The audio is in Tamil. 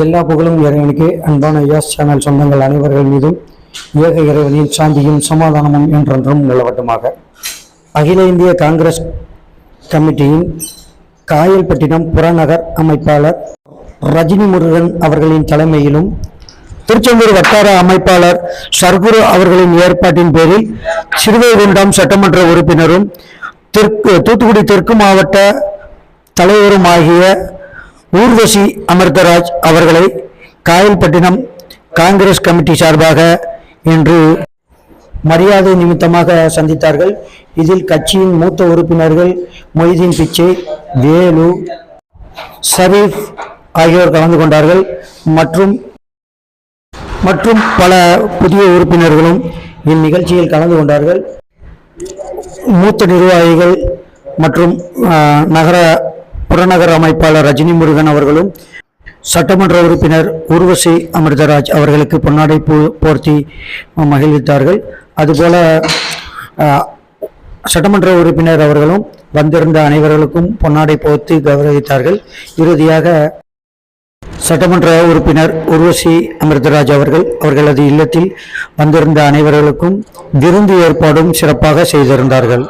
எல்லா புகழும் இறைவனுக்கு. அன்பான யாஸ் சேனல் சொந்தங்கள் அனைவர்கள் மீதும் ஏக இறைவனின் சாந்தியும் சமாதானமும் என்றென்றும் நிலவட்டுமாக. அகில இந்திய காங்கிரஸ் கமிட்டியின் காயல்பட்டினம் புறநகர் அமைப்பாளர் ரஜினி முருகன் அவர்களின் தலைமையிலும் திருச்செந்தூர் வட்டார அமைப்பாளர் சர்க்குரு அவர்களின் ஏற்பாட்டின் பேரில் சிறுவைகுண்டம் சட்டமன்ற உறுப்பினரும் தூத்துக்குடி தெற்கு மாவட்ட தலைவருமாகிய ஊர்வசி அமிர்தராஜ் அவர்களை காயல்பட்டினம் காங்கிரஸ் கமிட்டி சார்பாக இன்று மரியாதை நிமித்தமாக சந்தித்தார்கள். இதில் கட்சியின் மூத்த உறுப்பினர்கள் மொய்தீன் பிச்சை, வேலு, ஷரீப் ஆகியோர் கலந்து கொண்டார்கள். மற்றும் பல புதிய உறுப்பினர்களும் இந்நிகழ்ச்சியில் கலந்து கொண்டார்கள். மூத்த நிர்வாகிகள் மற்றும் புறநகர் அமைப்பாளர் ரஜினி முருகன் அவர்களும் சட்டமன்ற உறுப்பினர் ஊர்வசி அமிர்தராஜ் அவர்களுக்கு பொன்னாடை போர்த்தி மகிழ்வித்தார்கள். அதுபோல சட்டமன்ற உறுப்பினர் அவர்களும் வந்திருந்த அனைவர்களுக்கும் பொன்னாடை போர்த்தி கௌரவித்தார்கள். இறுதியாக சட்டமன்ற உறுப்பினர் ஊர்வசி அமிர்தராஜ் அவர்களது இல்லத்தில் வந்திருந்த அனைவர்களுக்கும் விருந்து ஏற்பாடும் சிறப்பாக செய்திருந்தார்கள்.